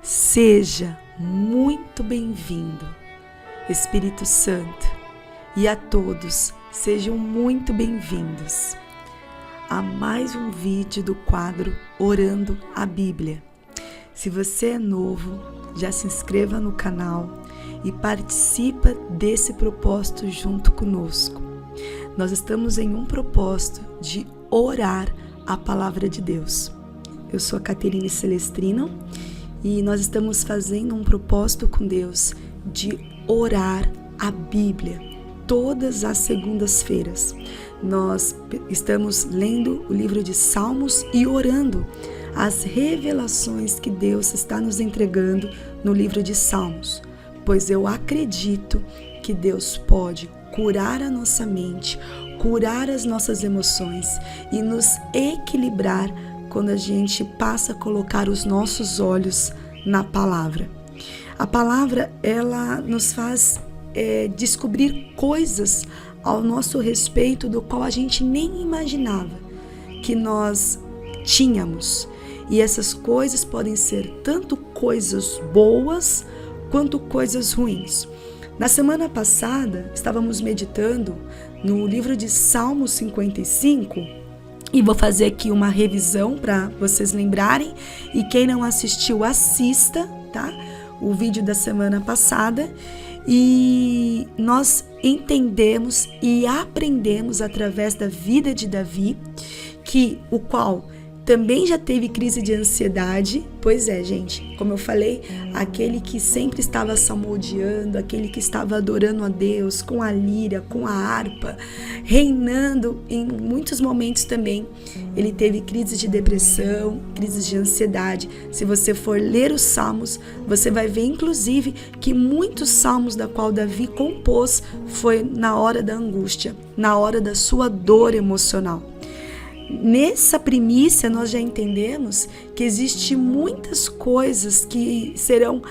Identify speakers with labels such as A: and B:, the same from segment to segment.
A: Seja muito bem-vindo, Espírito Santo, e a todos sejam muito bem-vindos a mais um vídeo do quadro Orando a Bíblia. Se você é novo, já se inscreva no canal e participa desse propósito junto conosco. Nós estamos em um propósito de orar a Palavra de Deus. Eu sou a Caterine Celestrino e nós estamos fazendo um propósito com Deus de orar a Bíblia todas as segundas-feiras. Nós estamos lendo o livro de Salmos e orando as revelações que Deus está nos entregando no livro de Salmos, pois eu acredito que Deus pode curar a nossa mente, curar as nossas emoções e nos equilibrar quando a gente passa a colocar os nossos olhos na palavra. A palavra, ela nos faz descobrir coisas ao nosso respeito do qual a gente nem imaginava que nós tínhamos. E essas coisas podem ser tanto coisas boas quanto coisas ruins. Na semana passada, estávamos meditando no livro de Salmos 55, e vou fazer aqui uma revisão para vocês lembrarem, e quem não assistiu, assista, tá? O vídeo da semana passada, e nós entendemos e aprendemos através da vida de Davi, o qual também já teve crise de ansiedade. Pois é, gente, como eu falei, aquele que sempre estava salmodiando, aquele que estava adorando a Deus com a lira, com a harpa, reinando em muitos momentos também, ele teve crises de depressão, crises de ansiedade. Se você for ler os salmos, você vai ver inclusive que muitos salmos da qual Davi compôs foi na hora da angústia, na hora da sua dor emocional. Nessa primícia nós já entendemos que existem muitas coisas que serão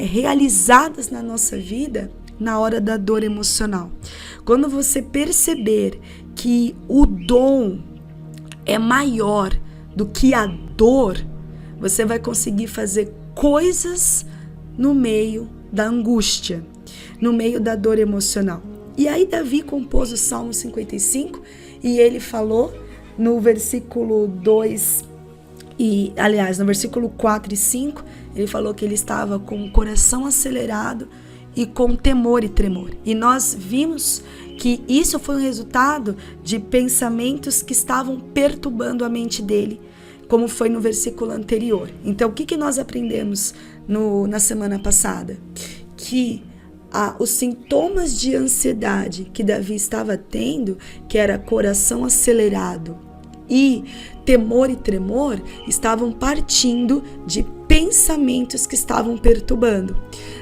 A: realizadas na nossa vida na hora da dor emocional. Quando você perceber que o dom é maior do que a dor, você vai conseguir fazer coisas no meio da angústia, no meio da dor emocional. E aí Davi compôs o Salmo 55 e ele falou no versículo 2 no versículo 4 e 5, ele falou que ele estava com o coração acelerado e com temor e tremor. E nós vimos que isso foi um resultado de pensamentos que estavam perturbando a mente dele, como foi no versículo anterior. Então, o que nós aprendemos na semana passada? Que os sintomas de ansiedade que Davi estava tendo, que era coração acelerado e temor e tremor, estavam partindo de pensamentos que estavam perturbando.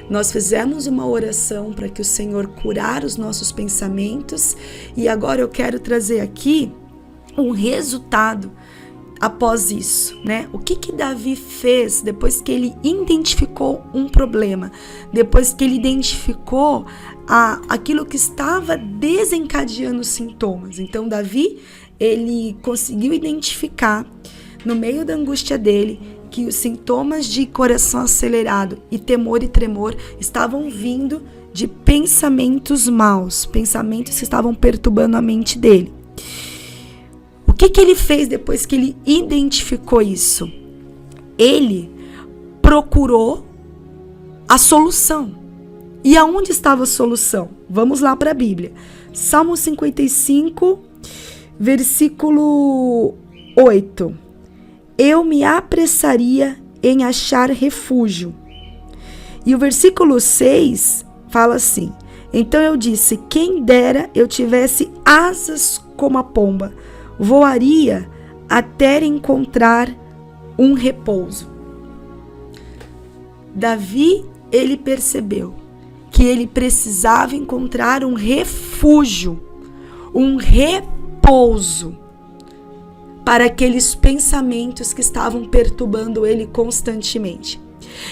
A: Nós fizemos uma oração para que o Senhor curar os nossos pensamentos, e agora eu quero trazer aqui um resultado após isso, né? O que Davi fez depois que ele identificou um problema, depois que ele identificou aquilo que estava desencadeando os sintomas? Então Davi, ele conseguiu identificar no meio da angústia dele que os sintomas de coração acelerado e temor e tremor estavam vindo de pensamentos maus, pensamentos que estavam perturbando a mente dele. O que ele fez depois que ele identificou isso? Ele procurou a solução. E aonde estava a solução? Vamos lá para a Bíblia. Salmo 55, versículo 8. Eu me apressaria em achar refúgio. E o versículo 6 fala assim: então eu disse, quem dera eu tivesse asas como a pomba, voaria até encontrar um repouso. Davi, ele percebeu que ele precisava encontrar um refúgio, um repouso para aqueles pensamentos que estavam perturbando ele constantemente.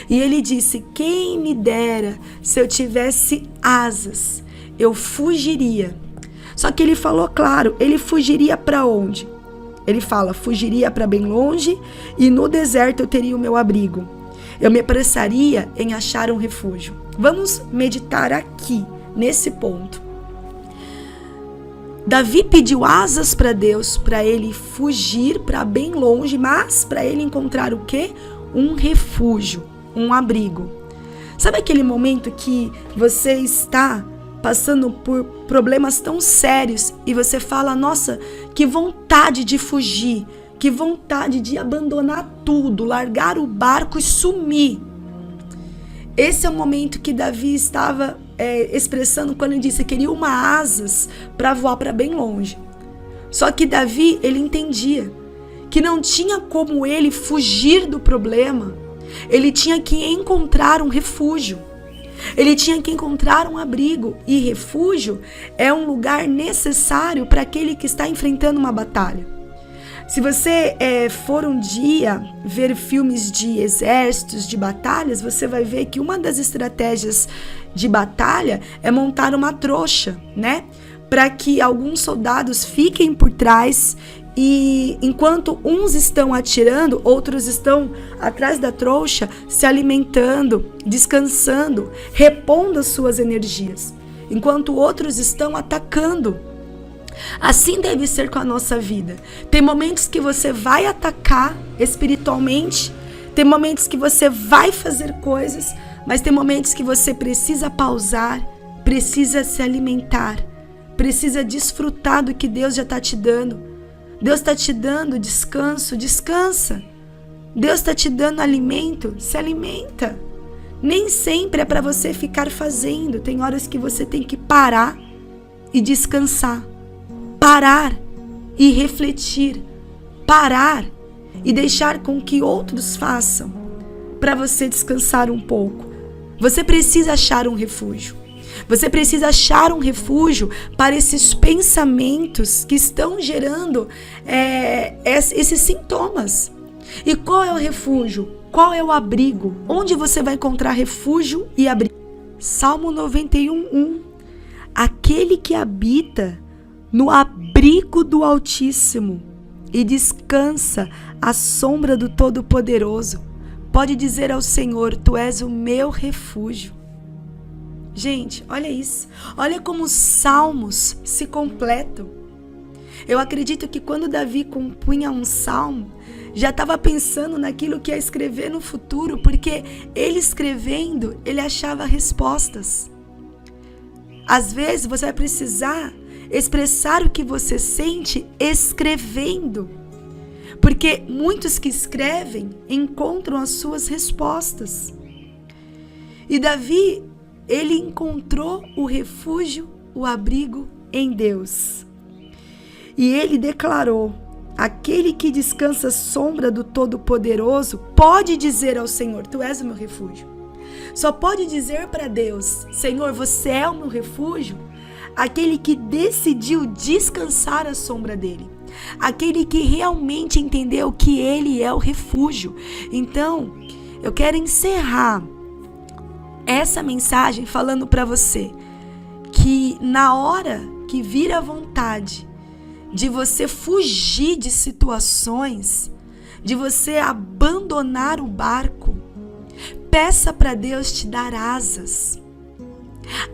A: E ele disse, quem me dera se eu tivesse asas, eu fugiria. Só que ele falou, claro, ele fugiria para onde? Ele fala, fugiria para bem longe e no deserto eu teria o meu abrigo. eu me apressaria em achar um refúgio. Vamos meditar aqui, nesse ponto. Davi pediu asas para Deus, para ele fugir para bem longe, mas para ele encontrar o quê? Um refúgio, um abrigo. Sabe aquele momento que você está passando por problemas tão sérios e você fala, nossa, que vontade de fugir, que vontade de abandonar tudo, largar o barco e sumir. Esse é o momento que Davi estava expressando quando ele disse que queria uma asas para voar para bem longe. Só que Davi, ele entendia que não tinha como ele fugir do problema, ele tinha que encontrar um refúgio. Ele tinha que encontrar um abrigo, e refúgio é um lugar necessário para aquele que está enfrentando uma batalha. Se você for um dia ver filmes de exércitos, de batalhas, você vai ver que uma das estratégias de batalha é montar uma trouxa, né? Para que alguns soldados fiquem por trás e enquanto uns estão atirando, outros estão atrás da trouxa, se alimentando, descansando, repondo as suas energias, enquanto outros estão atacando. Assim deve ser com a nossa vida. Tem momentos que você vai atacar espiritualmente, tem momentos que você vai fazer coisas, mas tem momentos que você precisa pausar, precisa se alimentar, precisa desfrutar do que Deus já está te dando. Deus está te dando descanso, descansa. Deus está te dando alimento, se alimenta. Nem sempre é para você ficar fazendo. Tem horas que você tem que parar e descansar. Parar e refletir. Parar e deixar com que outros façam para você descansar um pouco. Você precisa achar um refúgio. Você precisa achar um refúgio para esses pensamentos que estão gerando esses sintomas. E qual é o refúgio? Qual é o abrigo? Onde você vai encontrar refúgio e abrigo? Salmo 91:1. Aquele que habita no abrigo do Altíssimo e descansa à sombra do Todo-Poderoso, pode dizer ao Senhor, tu és o meu refúgio. Gente, olha isso. Olha como os salmos se completam. Eu acredito que quando Davi compunha um salmo, já estava pensando naquilo que ia escrever no futuro, porque ele escrevendo, ele achava respostas. Às vezes você vai precisar expressar o que você sente escrevendo, porque muitos que escrevem encontram as suas respostas. E Davi, ele encontrou o refúgio, o abrigo em Deus. E ele declarou, aquele que descansa à sombra do Todo-Poderoso pode dizer ao Senhor, tu és o meu refúgio. Só pode dizer para Deus, Senhor, você é o meu refúgio, aquele que decidiu descansar à sombra dele. Aquele que realmente entendeu que ele é o refúgio. Então, eu quero encerrar essa mensagem falando para você que na hora que vir a vontade de você fugir de situações, de você abandonar o barco, peça para Deus te dar asas.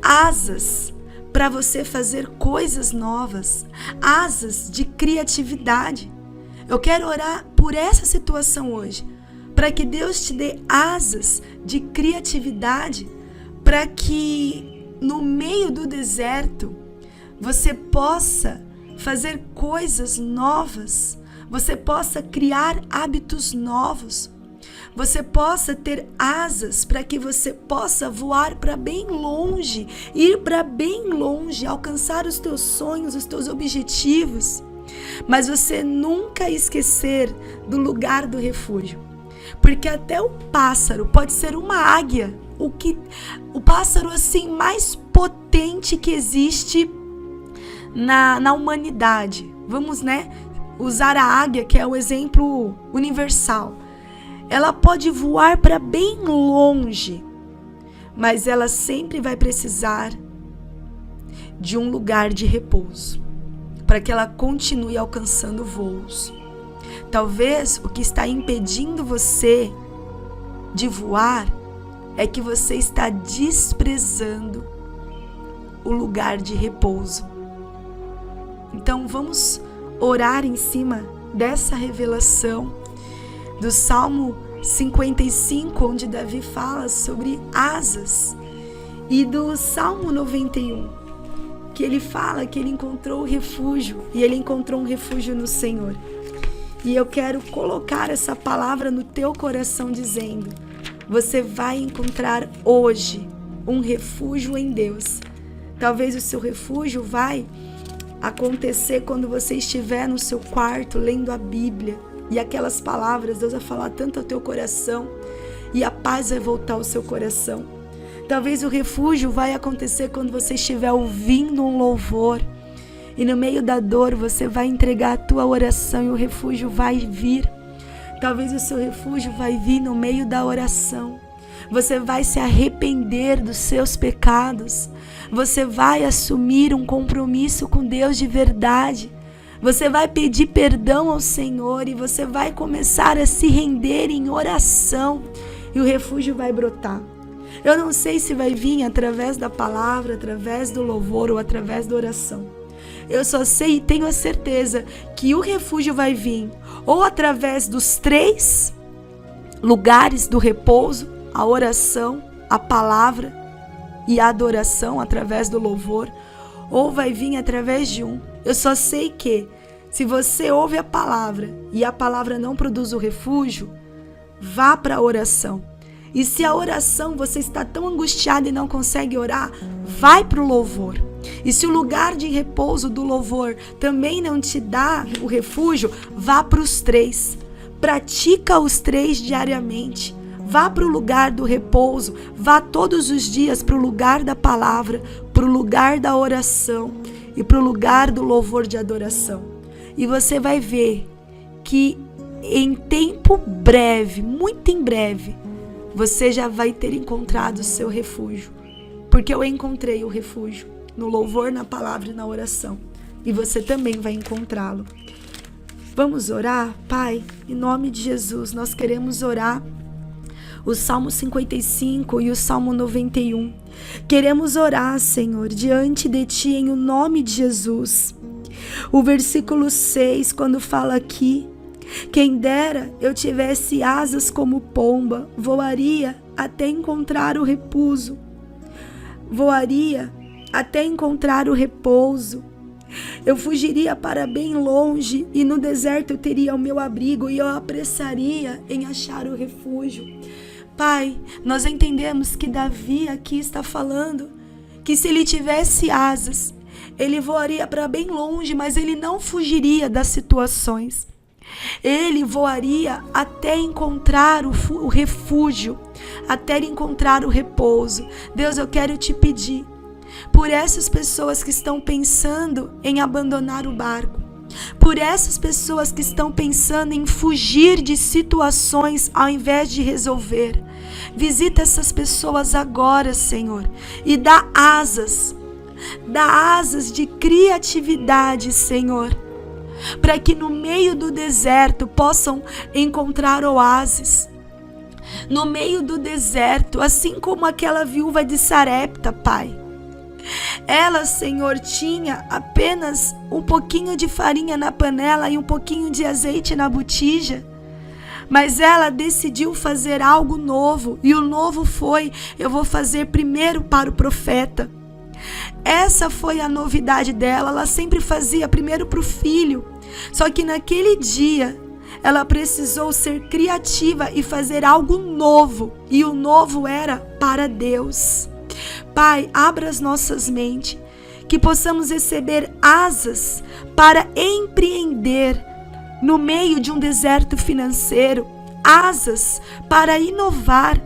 A: Asas para você fazer coisas novas, asas de criatividade. Eu quero orar por essa situação hoje, para que Deus te dê asas de criatividade, para que no meio do deserto você possa fazer coisas novas, você possa criar hábitos novos, você possa ter asas para que você possa voar para bem longe, ir para bem longe, alcançar os teus sonhos, os teus objetivos, mas você nunca esquecer do lugar do refúgio. Porque até o pássaro pode ser uma águia, o pássaro assim mais potente que existe na humanidade. Vamos, usar a águia, que é o exemplo universal. Ela pode voar para bem longe, mas ela sempre vai precisar de um lugar de repouso, para que ela continue alcançando voos. Talvez o que está impedindo você de voar é que você está desprezando o lugar de repouso. Então vamos orar em cima dessa revelação do Salmo 55, onde Davi fala sobre asas, e do Salmo 91, que ele fala que ele encontrou refúgio, e ele encontrou um refúgio no Senhor. E eu quero colocar essa palavra no teu coração dizendo: você vai encontrar hoje um refúgio em Deus. Talvez o seu refúgio vai acontecer quando você estiver no seu quarto lendo a Bíblia, e aquelas palavras, Deus vai falar tanto ao teu coração, e a paz vai voltar ao seu coração. Talvez o refúgio vai acontecer quando você estiver ouvindo um louvor, e no meio da dor você vai entregar a tua oração e o refúgio vai vir. Talvez o seu refúgio vai vir no meio da oração. Você vai se arrepender dos seus pecados. Você vai assumir um compromisso com Deus de verdade. Você vai pedir perdão ao Senhor e você vai começar a se render em oração e o refúgio vai brotar. Eu não sei se vai vir através da palavra, através do louvor ou através da oração. Eu só sei e tenho a certeza que o refúgio vai vir ou através dos 3 lugares do repouso, a oração, a palavra e a adoração através do louvor, ou vai vir através de um. Eu só sei que se você ouve a palavra e a palavra não produz o refúgio, vá para a oração. E se a oração você está tão angustiado e não consegue orar, vai para o louvor. E se o lugar de repouso do louvor também não te dá o refúgio, vá para os 3. Pratica os 3 diariamente. Vá para o lugar do repouso. Vá todos os dias para o lugar da palavra, para o lugar da oração e para o lugar do louvor de adoração. E você vai ver que em tempo breve, muito em breve, você já vai ter encontrado o seu refúgio. Porque eu encontrei o refúgio no louvor, na palavra e na oração. E você também vai encontrá-lo. Vamos orar? Pai, em nome de Jesus, nós queremos orar o Salmo 55 e o Salmo 91. Queremos orar, Senhor, diante de Ti, em o nome de Jesus. O versículo 6, quando fala aqui: quem dera eu tivesse asas como pomba, voaria até encontrar o repouso. Voaria até encontrar o repouso. Eu fugiria para bem longe e no deserto eu teria o meu abrigo e eu apressaria em achar o refúgio. Pai, nós entendemos que Davi aqui está falando que se ele tivesse asas, ele voaria para bem longe, mas ele não fugiria das situações. Ele voaria até encontrar o refúgio, até encontrar o repouso. Deus, eu quero te pedir por essas pessoas que estão pensando em abandonar o barco, por essas pessoas que estão pensando em fugir de situações ao invés de resolver. Visita essas pessoas agora, Senhor, e dá asas de criatividade, Senhor, para que no meio do deserto possam encontrar oásis. No meio do deserto, assim como aquela viúva de Sarepta, Pai. Ela, Senhor, tinha apenas um pouquinho de farinha na panela e um pouquinho de azeite na botija. Mas ela decidiu fazer algo novo. E o novo foi: eu vou fazer primeiro para o profeta. Essa foi a novidade dela. Ela sempre fazia primeiro para o filho. Só que naquele dia, ela precisou ser criativa e fazer algo novo. E o novo era para Deus. Pai, abra as nossas mentes, que possamos receber asas para empreender no meio de um deserto financeiro, asas para inovar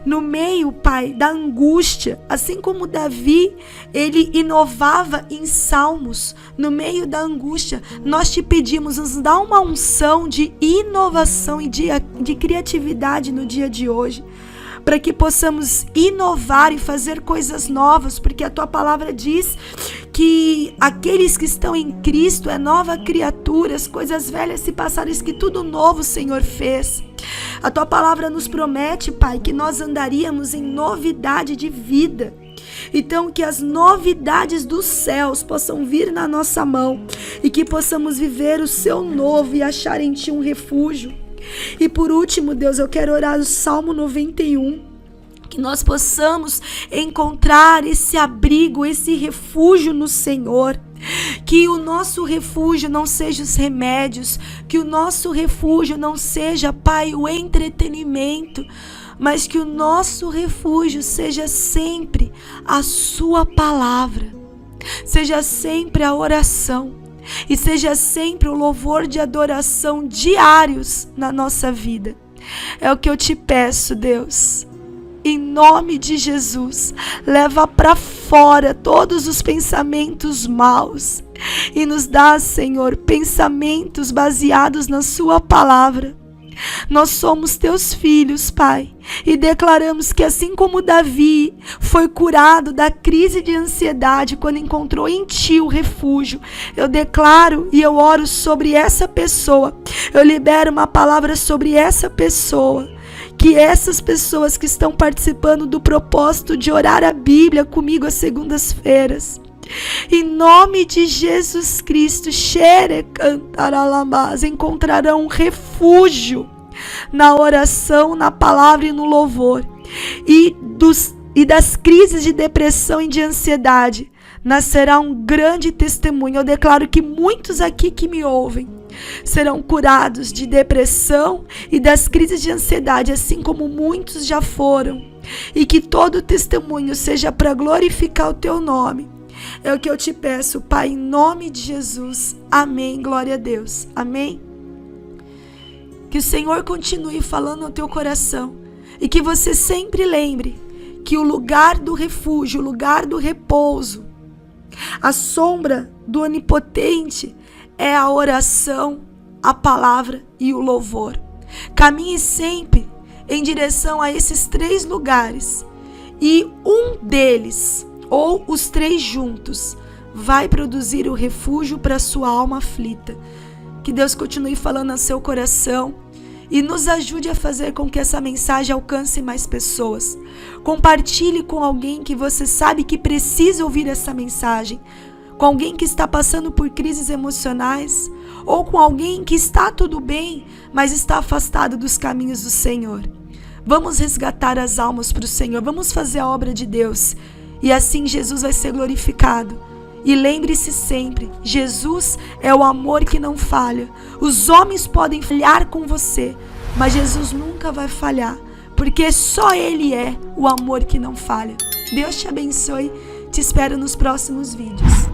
A: no meio, Pai, da angústia, assim como Davi, ele inovava em salmos, no meio da angústia. Nós te pedimos, nos dá uma unção de inovação e de criatividade no dia de hoje. para que possamos inovar e fazer coisas novas, porque a tua palavra diz que aqueles que estão em Cristo é nova criatura, as coisas velhas se passaram, que tudo novo o Senhor fez. A tua palavra nos promete, Pai, que nós andaríamos em novidade de vida. Então, que as novidades dos céus possam vir na nossa mão e que possamos viver o seu novo e achar em ti um refúgio. E por último, Deus, eu quero orar o Salmo 91, que nós possamos encontrar esse abrigo, esse refúgio no Senhor. Que o nosso refúgio não seja os remédios, que o nosso refúgio não seja, Pai, o entretenimento, mas que o nosso refúgio seja sempre a sua palavra, seja sempre a oração e seja sempre o louvor de adoração diários na nossa vida. É o que eu te peço, Deus. Em nome de Jesus, leva para fora todos os pensamentos maus e nos dá, Senhor, pensamentos baseados na sua palavra. Nós somos teus filhos, Pai, e declaramos que assim como Davi foi curado da crise de ansiedade quando encontrou em ti o refúgio, eu declaro e eu oro sobre essa pessoa, eu libero uma palavra sobre essa pessoa, que essas pessoas que estão participando do propósito de orar a Bíblia comigo às segundas-feiras, em nome de Jesus Cristo, encontrarão um refúgio na oração, na palavra e no louvor. E das crises de depressão e de ansiedade nascerá um grande testemunho. Eu declaro que muitos aqui que me ouvem serão curados de depressão e das crises de ansiedade, assim como muitos já foram. E que todo o testemunho seja para glorificar o teu nome. É o que eu te peço, Pai, em nome de Jesus. Amém. Glória a Deus. Amém. Que o Senhor continue falando ao teu coração e que você sempre lembre que o lugar do refúgio, o lugar do repouso, a sombra do Onipotente é a oração, a palavra e o louvor. Caminhe sempre em direção a esses 3 lugares e um deles, ou os 3 juntos, vai produzir o refúgio para a sua alma aflita. Que Deus continue falando ao seu coração e nos ajude a fazer com que essa mensagem alcance mais pessoas. Compartilhe com alguém que você sabe que precisa ouvir essa mensagem, com alguém que está passando por crises emocionais, ou com alguém que está tudo bem, mas está afastado dos caminhos do Senhor. Vamos resgatar as almas para o Senhor, vamos fazer a obra de Deus. E assim Jesus vai ser glorificado. E lembre-se sempre, Jesus é o amor que não falha. Os homens podem falhar com você, mas Jesus nunca vai falhar, porque só Ele é o amor que não falha. Deus te abençoe, te espero nos próximos vídeos.